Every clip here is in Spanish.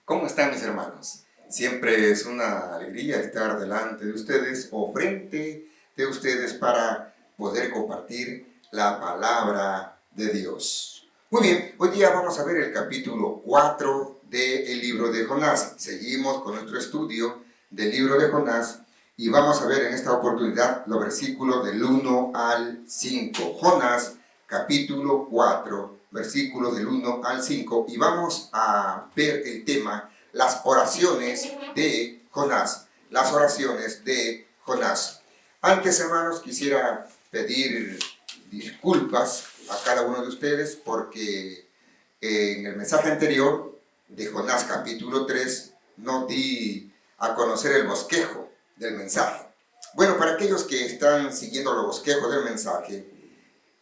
¿Cómo están mis hermanos? Siempre es una alegría estar delante de ustedes o frente de ustedes para poder compartir la palabra de Dios. Muy bien, hoy día vamos a ver el capítulo 4 del libro de Jonás. Seguimos con nuestro estudio del libro de Jonás y vamos a ver en esta oportunidad los versículos del 1 al 5. Jonás, capítulo 4. Versículos del 1 al 5, y vamos a ver el tema, las oraciones de Jonás. Las oraciones de Jonás. Antes, hermanos, quisiera pedir disculpas a cada uno de ustedes porque en el mensaje anterior de Jonás capítulo 3 no di a conocer el bosquejo del mensaje. Bueno, para aquellos que están siguiendo los bosquejos del mensaje,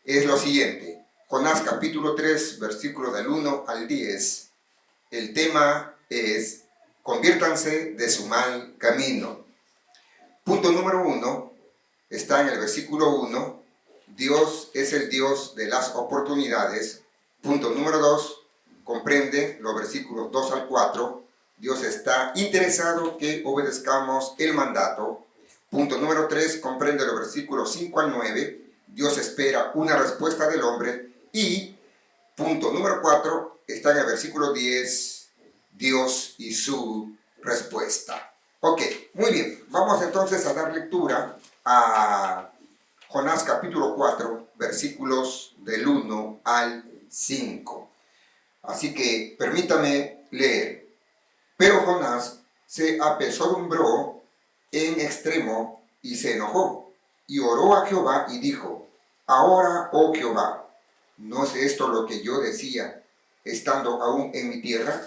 es lo siguiente. Jonás capítulo 3, versículos del 1 al 10, el tema es, conviértanse de su mal camino. Punto número 1, está en el versículo 1, Dios es el Dios de las oportunidades. Punto número 2, comprende los versículos 2 al 4, Dios está interesado que obedezcamos el mandato. Punto número 3, comprende los versículos 5 al 9, Dios espera una respuesta del hombre. Y punto número 4 está en el versículo 10, Dios y su respuesta. Ok, muy bien, vamos entonces a dar lectura a Jonás capítulo 4, versículos del 1 al 5. Así que permítame leer. Pero Jonás se apesadumbró en extremo y se enojó, y oró a Jehová y dijo: ahora, oh Jehová, ¿no es esto lo que yo decía, estando aún en mi tierra?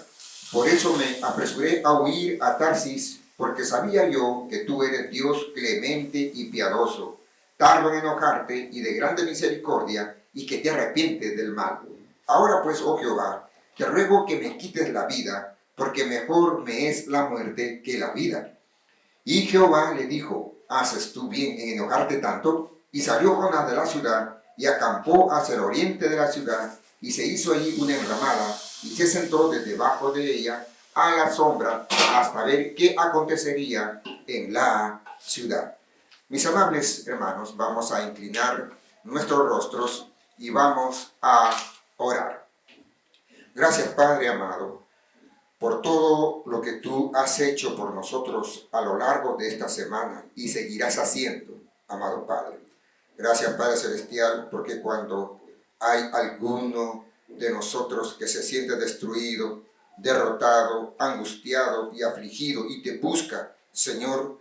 Por eso me apresuré a huir a Tarsis, porque sabía yo que tú eres Dios clemente y piadoso, tardo en enojarte y de grande misericordia, y que te arrepientes del mal. Ahora pues, oh Jehová, te ruego que me quites la vida, porque mejor me es la muerte que la vida. Y Jehová le dijo: ¿haces tú bien en enojarte tanto? Y salió Jonás de la ciudad, y acampó hacia el oriente de la ciudad, y se hizo allí una enramada, y se sentó desde debajo de ella a la sombra, hasta ver qué acontecería en la ciudad. Mis amables hermanos, vamos a inclinar nuestros rostros y vamos a orar. Gracias, Padre amado, por todo lo que tú has hecho por nosotros a lo largo de esta semana y seguirás haciendo, amado Padre. Gracias, Padre Celestial, porque cuando hay alguno de nosotros que se siente destruido, derrotado, angustiado y afligido y te busca, Señor,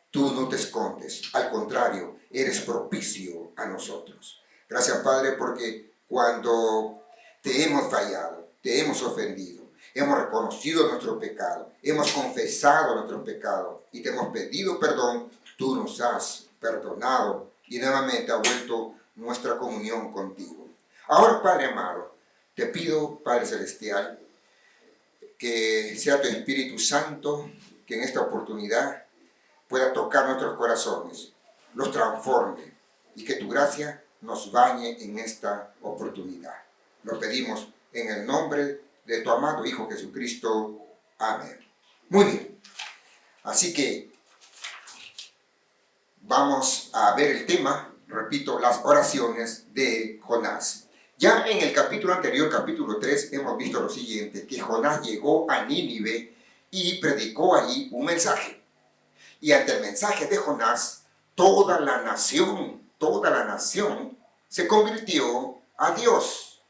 tú no te escondes. Al contrario, eres propicio a nosotros. Gracias, Padre, porque cuando te hemos fallado, te hemos ofendido, hemos reconocido nuestro pecado, hemos confesado nuestro pecado y te hemos pedido perdón, tú nos has perdonado y nuevamente ha vuelto nuestra comunión contigo. Ahora, Padre amado, te pido, Padre Celestial, que sea tu Espíritu Santo que en esta oportunidad pueda tocar nuestros corazones, los transforme y que tu gracia nos bañe en esta oportunidad. Lo pedimos en el nombre de tu amado Hijo Jesucristo. Amén. Muy bien. Así que vamos a ver el tema, repito, las oraciones de Jonás. Ya en el capítulo anterior, capítulo 3, hemos visto lo siguiente, que Jonás llegó a Nínive y predicó allí un mensaje. Y ante el mensaje de Jonás, toda la nación se convirtió a Dios.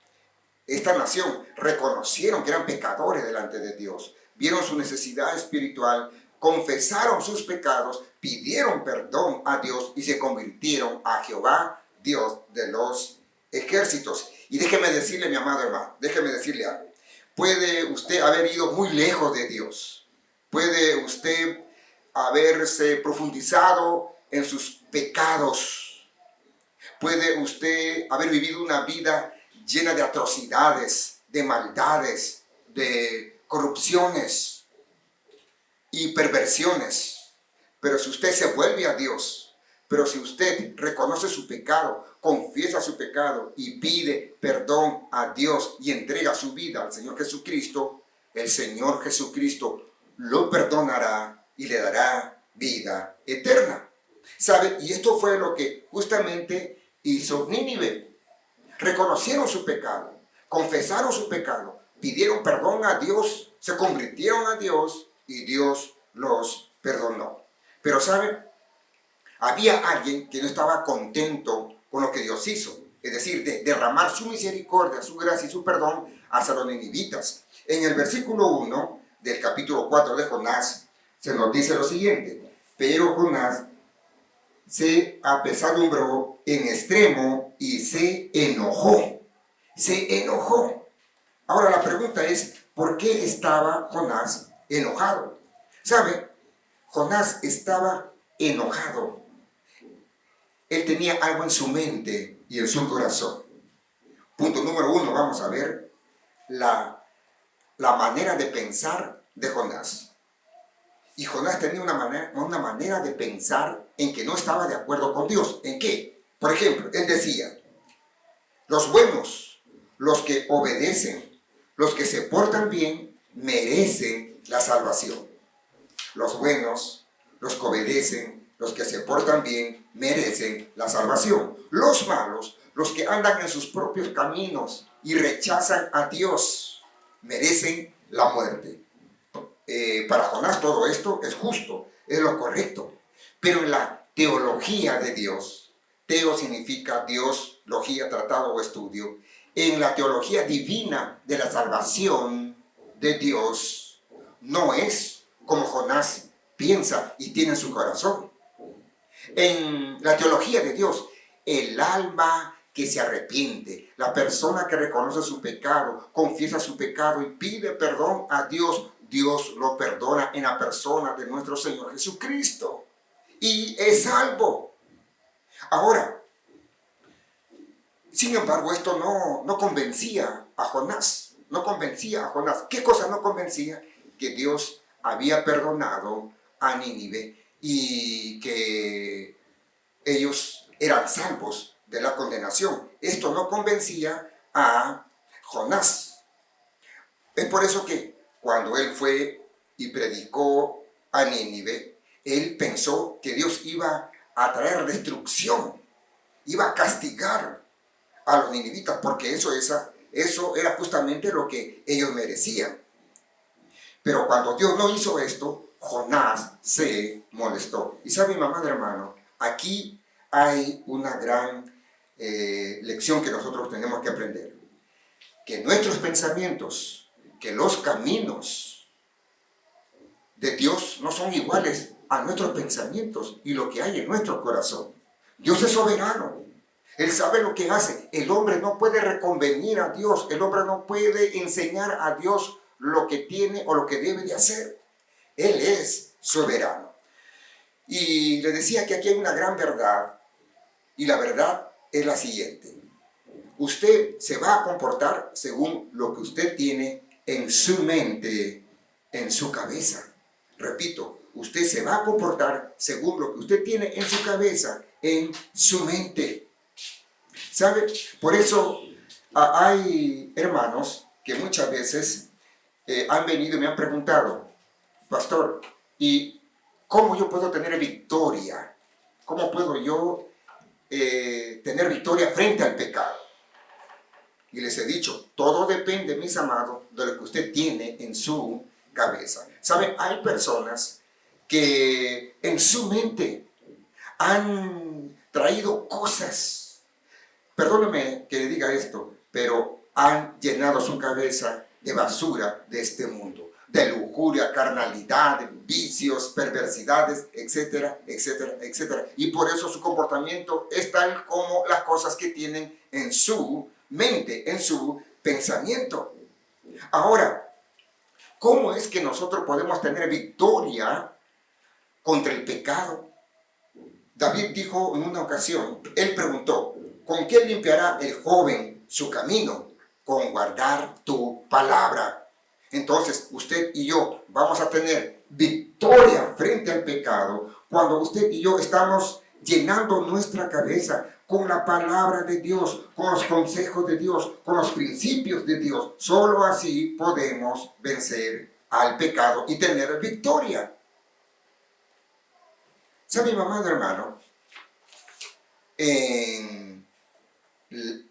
Esta nación reconocieron que eran pecadores delante de Dios, vieron su necesidad espiritual, confesaron sus pecados, pidieron perdón a Dios y se convirtieron a Jehová, Dios de los ejércitos. Y déjeme decirle, mi amado hermano, déjeme decirle algo. Puede usted haber ido muy lejos de Dios. Puede usted haberse profundizado en sus pecados. Puede usted haber vivido una vida llena de atrocidades, de maldades, de corrupciones y perversiones. Pero si usted se vuelve a Dios, pero si usted reconoce su pecado, confiesa su pecado y pide perdón a Dios y entrega su vida al Señor Jesucristo, el Señor Jesucristo lo perdonará y le dará vida eterna. ¿Sabe? Y esto fue lo que justamente hizo Nínive. Reconocieron su pecado, confesaron su pecado, pidieron perdón a Dios, se convirtieron a Dios y Dios los perdonó. Pero ¿sabe? Había alguien que no estaba contento con lo que Dios hizo, es decir, de derramar su misericordia, su gracia y su perdón hacia los ninivitas. En el versículo 1 del capítulo 4 de Jonás se nos dice lo siguiente: pero Jonás se apesadumbró en extremo y se enojó. Se enojó. Ahora la pregunta es, ¿por qué estaba Jonás enojado? ¿Sabe? Jonás estaba enojado. Él tenía algo en su mente y en su corazón. Punto número 1, vamos a ver la manera de pensar de Jonás. Y Jonás tenía una manera de pensar en que no estaba de acuerdo con Dios. ¿En qué? Por ejemplo, él decía, los buenos, los que obedecen, los que se portan bien, merecen la salvación. Los buenos, los que obedecen, los que se portan bien, merecen la salvación. Los malos, los que andan en sus propios caminos y rechazan a Dios, merecen la muerte. Para Jonás todo esto es justo, es lo correcto. Pero en la teología de Dios, teo significa Dios, logía, tratado o estudio, en la teología divina de la salvación de Dios, no es como Jonás piensa y tiene en su corazón. En la teología de Dios, el alma que se arrepiente, la persona que reconoce su pecado, confiesa su pecado y pide perdón a Dios, Dios lo perdona en la persona de nuestro Señor Jesucristo y es salvo. Ahora, sin embargo, esto no convencía a Jonás. No convencía a Jonás. ¿Qué cosa no convencía? Que Dios había perdonado a Nínive y que ellos eran salvos de la condenación. Esto no convencía a Jonás. Es por eso que cuando él fue y predicó a Nínive, él pensó que Dios iba a traer destrucción, iba a castigar a los ninivitas, porque eso era justamente lo que ellos merecían. Pero cuando Dios no hizo esto, Jonás se molestó. Y sabe, mi amado hermano, aquí hay una gran lección que nosotros tenemos que aprender. Que nuestros pensamientos, que los caminos de Dios no son iguales a nuestros pensamientos y lo que hay en nuestro corazón. Dios es soberano. Él sabe lo que hace. El hombre no puede reconvenir a Dios. El hombre no puede enseñar a Dios lo que tiene o lo que debe de hacer. Él es soberano. Y le decía que aquí hay una gran verdad. Y la verdad es la siguiente. Usted se va a comportar según lo que usted tiene en su mente, en su cabeza. Repito, usted se va a comportar según lo que usted tiene en su cabeza, en su mente. ¿Sabe? Por eso hay hermanos que muchas veces han venido y me han preguntado, pastor, ¿y cómo yo puedo tener victoria? ¿Cómo puedo yo tener victoria frente al pecado? Y les he dicho, todo depende, mis amados, de lo que usted tiene en su cabeza. ¿Saben? Hay personas que en su mente han traído cosas, perdóneme que le diga esto, pero han llenado su cabeza de basura de este mundo, de lujuria, carnalidad, vicios, perversidades, etcétera, etcétera, etcétera. Y por eso su comportamiento es tal como las cosas que tienen en su mente, en su pensamiento. Ahora, ¿cómo es que nosotros podemos tener victoria contra el pecado? David dijo en una ocasión, él preguntó, ¿con qué limpiará el joven su camino? Con guardar tu palabra. Entonces, usted y yo vamos a tener victoria frente al pecado cuando usted y yo estamos llenando nuestra cabeza con la palabra de Dios, con los consejos de Dios, con los principios de Dios. Solo así podemos vencer al pecado y tener victoria. ¿Sabe, mi amado hermano? En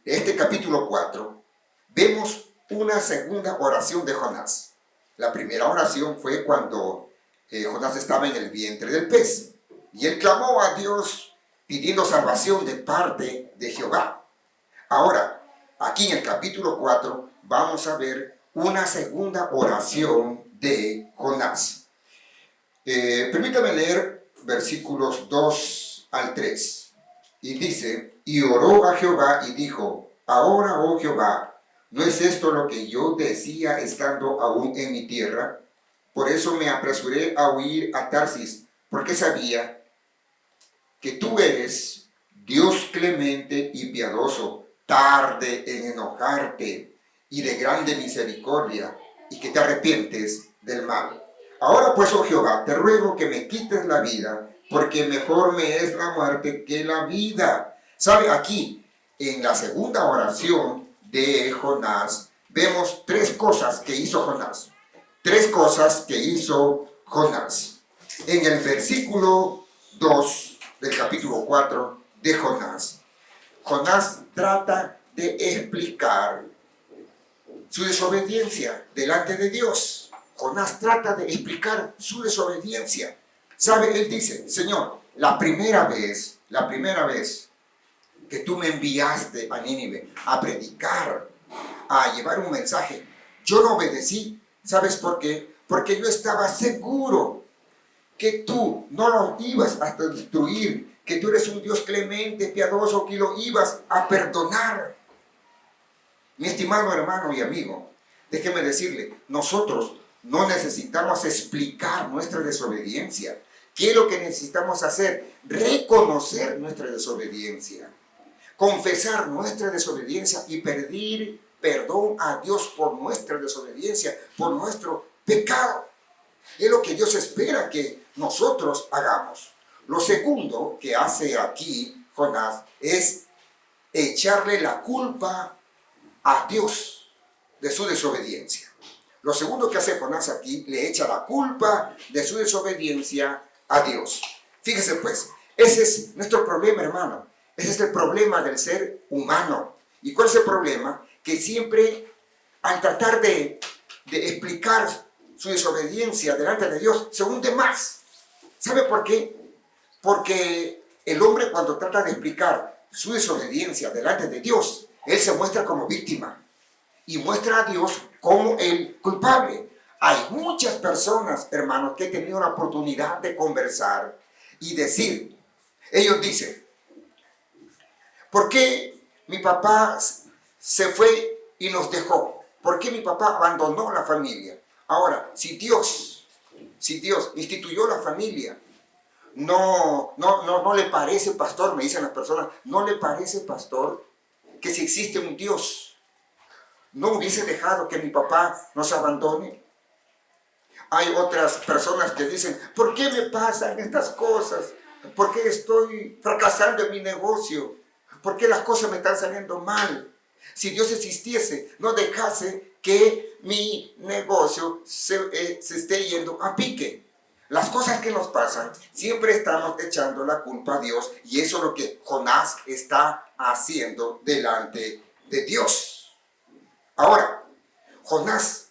este capítulo 4 vemos una segunda oración de Jonás. La primera oración fue cuando Jonás estaba en el vientre del pez y él clamó a Dios pidiendo salvación de parte de Jehová. Ahora, aquí en el capítulo 4 vamos a ver una segunda oración de Jonás. Permítame leer versículos 2 al 3. Y dice, y oró a Jehová y dijo, ahora, oh Jehová, ¿no es esto lo que yo decía estando aún en mi tierra? Por eso me apresuré a huir a Tarsis, porque sabía que tú eres Dios clemente y piadoso, tarde en enojarte y de grande misericordia, y que te arrepientes del mal. Ahora pues, oh Jehová, te ruego que me quites la vida, porque mejor me es la muerte que la vida. ¿Sabe? Aquí, en la segunda oración de Jonás, vemos tres cosas que hizo Jonás. Tres cosas que hizo Jonás. En el versículo 2 del capítulo 4 de Jonás, Jonás trata de explicar su desobediencia delante de Dios. Jonás trata de explicar su desobediencia. ¿Sabe? Él dice, Señor, la primera vez que tú me enviaste a Nínive a predicar, a llevar un mensaje, yo no obedecí. ¿Sabes por qué? Porque yo estaba seguro que tú no lo ibas a destruir, que tú eres un Dios clemente, piadoso, que lo ibas a perdonar. Mi estimado hermano y amigo, déjeme decirle, nosotros no necesitamos explicar nuestra desobediencia. ¿Qué es lo que necesitamos hacer? Reconocer nuestra desobediencia, confesar nuestra desobediencia y pedir perdón a Dios por nuestra desobediencia, por nuestro pecado. Es lo que Dios espera que nosotros hagamos. Lo segundo que hace aquí Jonás es echarle la culpa a Dios de su desobediencia. Lo segundo que hace Jonás aquí, le echa la culpa de su desobediencia a Dios. Fíjese pues, ese es nuestro problema, hermano. Ese es el problema del ser humano. ¿Y cuál es el problema? Que siempre al tratar de explicar su desobediencia delante de Dios, se hunde más. ¿Sabe por qué? Porque el hombre, cuando trata de explicar su desobediencia delante de Dios, él se muestra como víctima y muestra a Dios como el culpable. Hay muchas personas, hermanos, que he tenido la oportunidad de conversar y decir, ellos dicen, ¿por qué mi papá se fue y nos dejó? ¿Por qué mi papá abandonó la familia? Ahora, si Dios instituyó la familia, no le parece, pastor, me dicen las personas, no le parece, pastor, que si existe un Dios, no hubiese dejado que mi papá nos abandone. Hay otras personas que dicen, ¿por qué me pasan estas cosas? ¿Por qué estoy fracasando en mi negocio? ¿Por qué las cosas me están saliendo mal? Si Dios existiese, no dejase que mi negocio se esté yendo a pique. Las cosas que nos pasan, siempre estamos echando la culpa a Dios, y eso es lo que Jonás está haciendo delante de Dios. Ahora, Jonás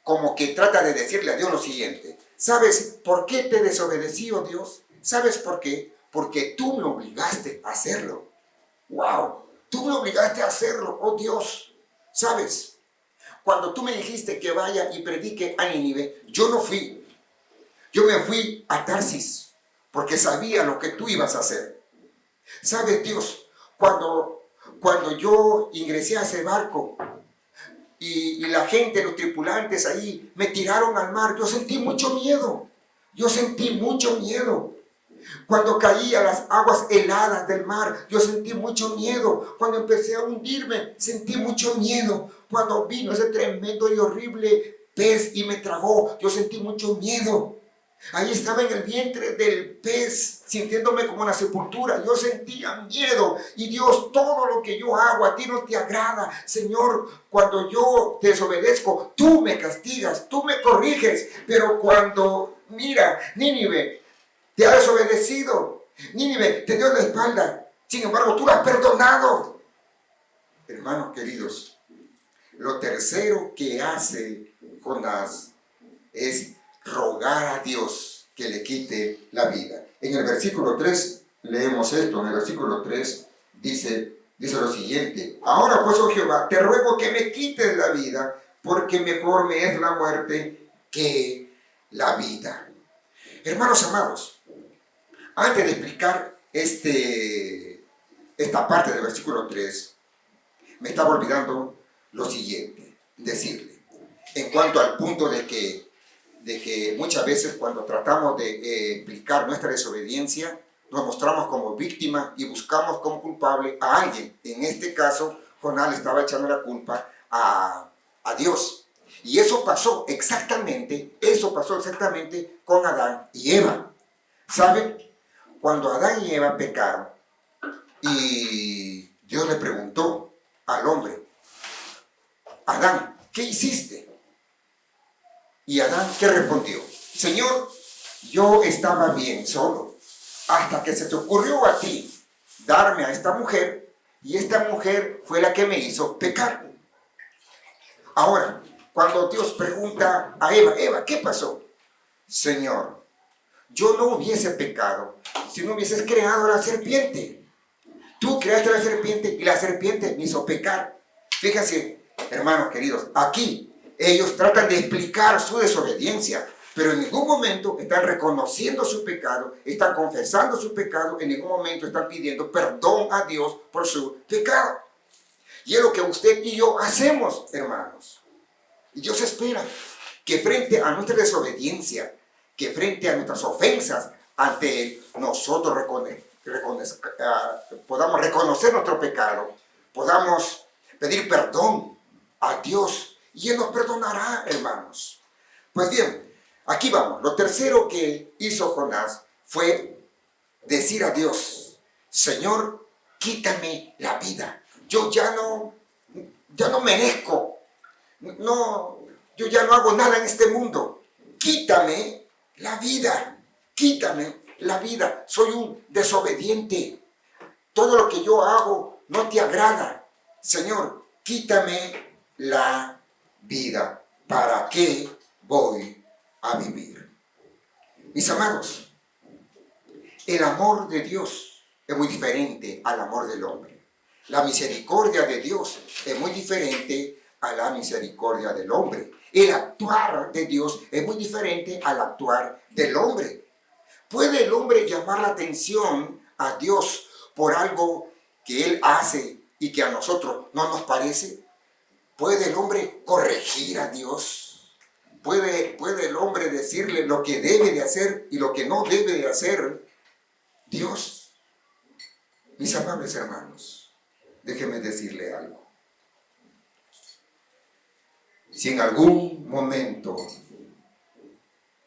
como que trata de decirle a Dios lo siguiente: ¿sabes por qué te desobedecí, oh Dios? ¿Sabes por qué? Porque tú me obligaste a hacerlo. ¡Wow! Tú me obligaste a hacerlo, oh Dios. ¿Sabes? Cuando tú me dijiste que vaya y predique a Nínive, yo no fui. Yo me fui a Tarsis porque sabía lo que tú ibas a hacer. ¿Sabes, Dios? Cuando yo ingresé a ese barco y la gente, los tripulantes ahí, me tiraron al mar, yo sentí mucho miedo. Yo sentí mucho miedo. Cuando caí a las aguas heladas del mar, yo sentí mucho miedo. Cuando empecé a hundirme, sentí mucho miedo. Cuando vino ese tremendo y horrible pez y me tragó, yo sentí mucho miedo. Ahí estaba en el vientre del pez, sintiéndome como en la sepultura. Yo sentía miedo. Y Dios, todo lo que yo hago a ti no te agrada. Señor, cuando yo te desobedezco, tú me castigas, tú me corriges. Pero cuando, mira, Nínive te ha desobedecido. Nínive te dio la espalda. Sin embargo, tú la has perdonado. Hermanos queridos, lo tercero que hace Jonás es rogar a Dios que le quite la vida. En el versículo 3 leemos esto. En el versículo 3 dice lo siguiente: ahora pues, oh Jehová, te ruego que me quites la vida, porque mejor me es la muerte que la vida. Hermanos amados, antes de explicar esta parte del versículo 3, me estaba olvidando lo siguiente, decirle, en cuanto al punto de que muchas veces cuando tratamos de explicar nuestra desobediencia, nos mostramos como víctima y buscamos como culpable a alguien. En este caso, Jonás le estaba echando la culpa a Dios. Y eso pasó exactamente con Adán y Eva. ¿Saben? Cuando Adán y Eva pecaron y Dios le preguntó al hombre: Adán, ¿qué hiciste? Y Adán, ¿qué respondió? Señor, yo estaba bien solo, hasta que se te ocurrió a ti darme a esta mujer, y esta mujer fue la que me hizo pecar. Ahora, cuando Dios pregunta a Eva: Eva, ¿qué pasó? Señor, yo no hubiese pecado si no hubieses creado a la serpiente. Tú creaste a la serpiente y la serpiente me hizo pecar. Fíjense, hermanos queridos, aquí ellos tratan de explicar su desobediencia, pero en ningún momento están reconociendo su pecado, están confesando su pecado, en ningún momento están pidiendo perdón a Dios por su pecado. Y es lo que usted y yo hacemos, hermanos. Y Dios espera que frente a nuestra desobediencia, que frente a nuestras ofensas, ante Él, nosotros podamos reconocer nuestro pecado, podamos pedir perdón a Dios, y Él nos perdonará, hermanos. Pues bien, aquí vamos. Lo tercero que hizo Jonás fue decir a Dios: Señor, quítame la vida. Yo ya no merezco. Yo ya no hago nada en este mundo. Quítame la vida. Quítame la vida. Soy un desobediente. Todo lo que yo hago no te agrada. Señor, quítame la vida. ¿Para qué voy a vivir? Mis amados, el amor de Dios es muy diferente al amor del hombre. La misericordia de Dios es muy diferente a la misericordia del hombre. El actuar de Dios es muy diferente al actuar del hombre. ¿Puede el hombre llamar la atención a Dios por algo que Él hace y que a nosotros no nos parece? ¿Puede el hombre corregir a Dios? ¿Puede el hombre decirle lo que debe de hacer y lo que no debe de hacer Dios? Mis amables hermanos, déjenme decirle algo. Si en algún momento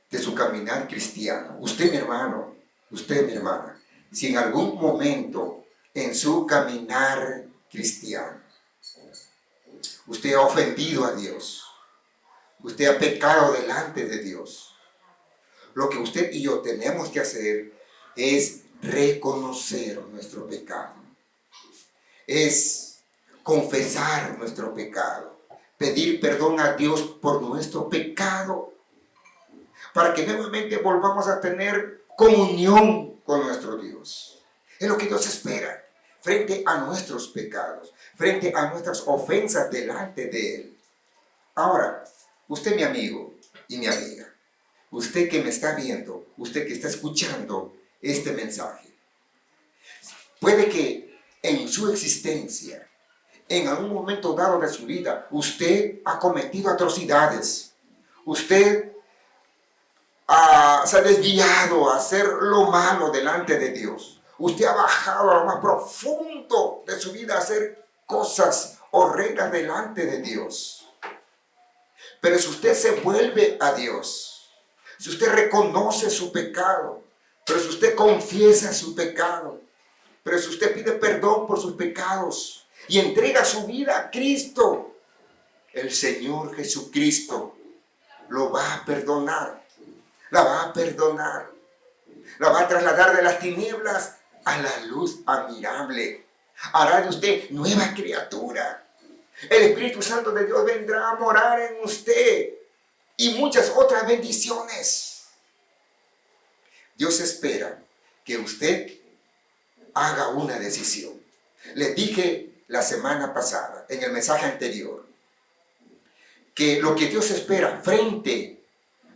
de su caminar cristiano, usted mi hermano, usted mi hermana, si en algún momento en su caminar cristiano usted ha ofendido a Dios, usted ha pecado delante de Dios, lo que usted y yo tenemos que hacer es reconocer nuestro pecado, es confesar nuestro pecado, pedir perdón a Dios por nuestro pecado, para que nuevamente volvamos a tener comunión con nuestro Dios. Es lo que Dios espera frente a nuestros pecados, frente a nuestras ofensas delante de Él. Ahora, usted mi amigo y mi amiga, usted que me está viendo, usted que está escuchando este mensaje, puede que en su existencia, en algún momento dado de su vida, usted ha cometido atrocidades, usted se ha desviado a hacer lo malo delante de Dios. Usted ha bajado a lo más profundo de su vida a hacer cosas horrendas delante de Dios. Pero si usted se vuelve a Dios, si usted reconoce su pecado, pero si usted confiesa su pecado, pero si usted pide perdón por sus pecados y entrega su vida a Cristo, el Señor Jesucristo lo va a perdonar, la va a perdonar, la va a trasladar de las tinieblas a la luz admirable. Hará de usted nueva criatura. El Espíritu Santo de Dios vendrá a morar en usted y muchas otras bendiciones. Dios espera que usted haga una decisión. Les dije la semana pasada, en el mensaje anterior, que lo que Dios espera frente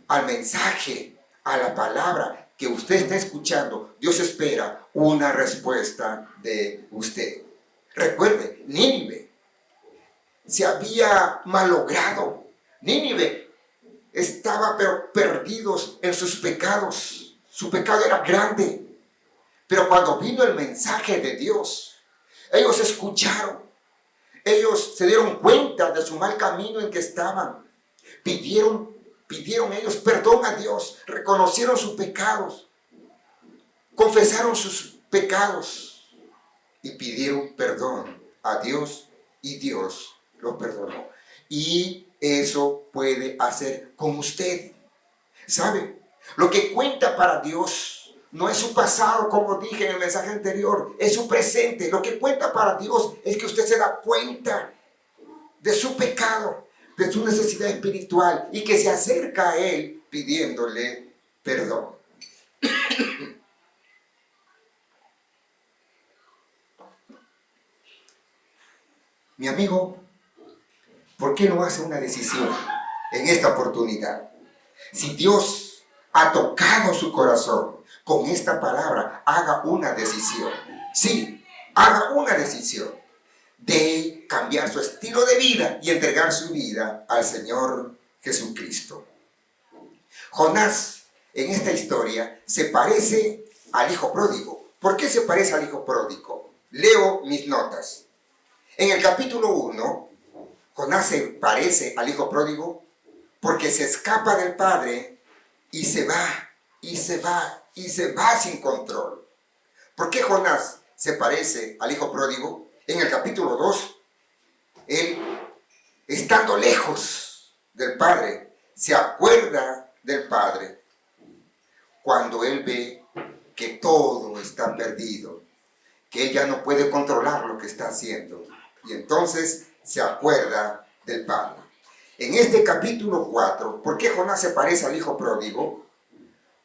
al mensaje, a la palabra que usted está escuchando, Dios espera una respuesta de usted. Recuerde, Nínive se había malogrado. Nínive estaba pero perdidos en sus pecados. Su pecado era grande. Pero cuando vino el mensaje de Dios, ellos escucharon. Ellos se dieron cuenta de su mal camino en que estaban. Pidieron ellos perdón a Dios. Reconocieron sus pecados. Confesaron sus pecados. Y pidieron perdón a Dios. Y Dios los perdonó. Y eso puede hacer con usted. ¿Sabe? Lo que cuenta para Dios no es su pasado, como dije en el mensaje anterior, es su presente. Lo que cuenta para Dios es que usted se da cuenta de su pecado, de su necesidad espiritual y que se acerca a Él pidiéndole perdón. Mi amigo, ¿por qué no hace una decisión en esta oportunidad? Si Dios ha tocado su corazón con esta palabra, haga una decisión. Sí, haga una decisión de cambiar su estilo de vida y entregar su vida al Señor Jesucristo. Jonás, en esta historia, se parece al hijo pródigo. ¿Por qué se parece al hijo pródigo? Leo mis notas. En el capítulo 1, Jonás se parece al hijo pródigo porque se escapa del padre y se va, y se va, y se va sin control. ¿Por qué Jonás se parece al hijo pródigo? En el capítulo 2, él, estando lejos del padre, se acuerda del padre cuando él ve que todo está perdido, que él ya no puede controlar lo que está haciendo. Y entonces se acuerda del padre. En este capítulo 4, ¿por qué Jonás se parece al hijo pródigo?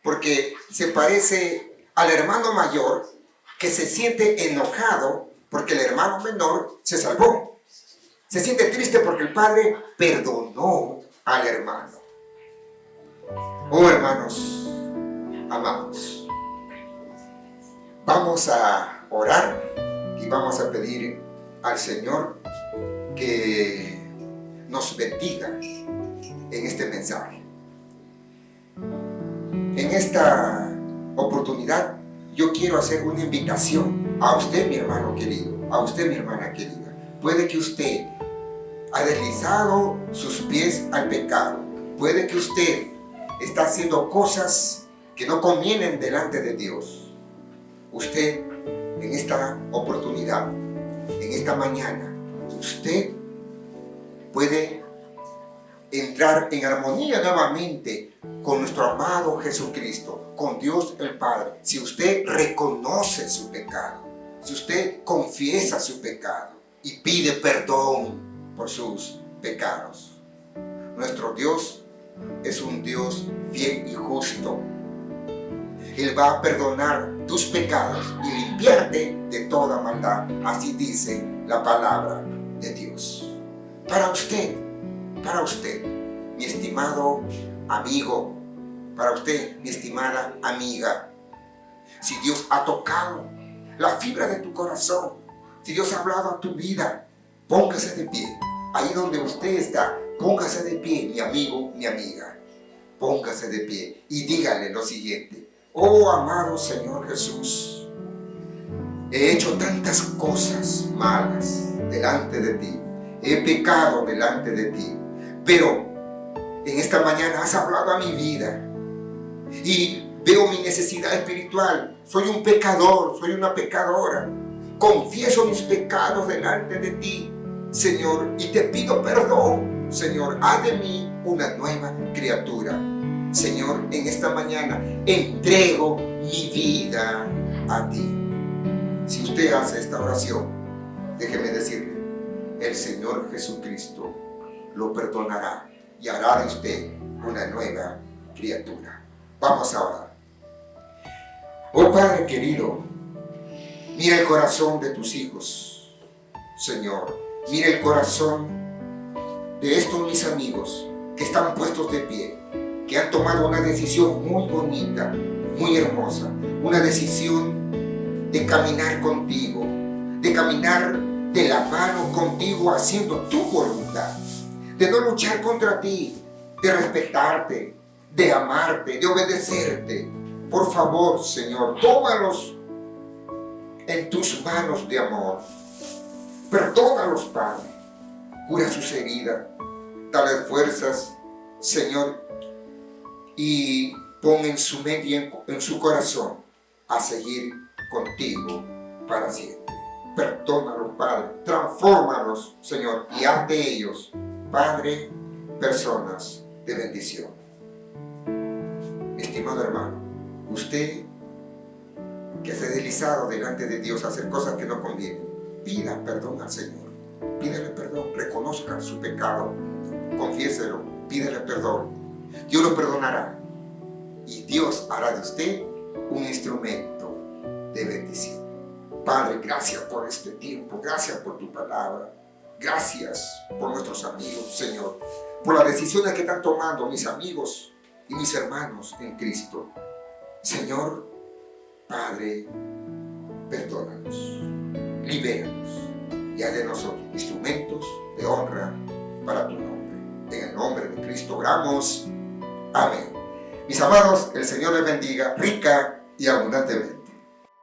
Porque se parece al hermano mayor que se siente enojado porque el hermano menor se salvó. Se siente triste porque el padre perdonó al hermano. Oh, hermanos amados, vamos a orar y vamos a pedir al Señor que nos bendiga en este mensaje. En esta oportunidad yo quiero hacer una invitación a usted, mi hermano querido, a usted, mi hermana querida. Puede que usted ha deslizado sus pies al pecado. Puede que usted está haciendo cosas que no convienen delante de Dios. Usted, en esta oportunidad, en esta mañana, usted puede entrar en armonía nuevamente con nuestro amado Jesucristo, con Dios el Padre. Si usted reconoce su pecado, si usted confiesa su pecado y pide perdón por sus pecados. Nuestro Dios es un Dios fiel y justo. Él va a perdonar tus pecados y limpiarte de toda maldad. Así dice la palabra de Dios. Para usted, mi estimado amigo, para usted, mi estimada amiga, si Dios ha tocado la fibra de tu corazón, si Dios ha hablado a tu vida, póngase de pie. Ahí donde usted está, póngase de pie, mi amigo, mi amiga. Póngase de pie y dígale lo siguiente. Oh, amado Señor Jesús, he hecho tantas cosas malas delante de ti. He pecado delante de ti. Pero en esta mañana has hablado a mi vida y veo mi necesidad espiritual. Soy un pecador, soy una pecadora. Confieso mis pecados delante de ti, Señor, y te pido perdón, Señor. Haz de mí una nueva criatura. Señor, en esta mañana entrego mi vida a ti. Si usted hace esta oración, déjeme decirle, el Señor Jesucristo lo perdonará y hará de usted una nueva criatura. Vamos a orar. Oh Padre querido, mira el corazón de tus hijos, Señor. Mira el corazón de estos mis amigos que están puestos de pie, que han tomado una decisión muy bonita, muy hermosa, una decisión de caminar contigo, de caminar de la mano contigo haciendo tu voluntad, de no luchar contra ti, de respetarte, de amarte, de obedecerte. Por favor, Señor, tómalos en tus manos de amor. Perdónalos, Padre. Cura sus heridas. Dale fuerzas, Señor, y pon en su mente y en su corazón a seguir contigo para siempre. Perdónalos, Padre. Transfórmalos, Señor, y haz de ellos, Padre, personas de bendición. Estimado hermano, usted que se ha deslizado delante de Dios a hacer cosas que no convienen, pida perdón al Señor. Pídele perdón, reconozca su pecado, confiéselo, pídele perdón. Dios lo perdonará y Dios hará de usted un instrumento de bendición. Padre, gracias por este tiempo, gracias por tu palabra, gracias por nuestros amigos, Señor, por las decisiones que están tomando mis amigos y mis hermanos en Cristo. Señor, Padre, perdónanos, libéranos y haz de nosotros instrumentos de honra para tu nombre. En el nombre de Cristo oramos. Amén. Mis amados, el Señor les bendiga rica y abundantemente.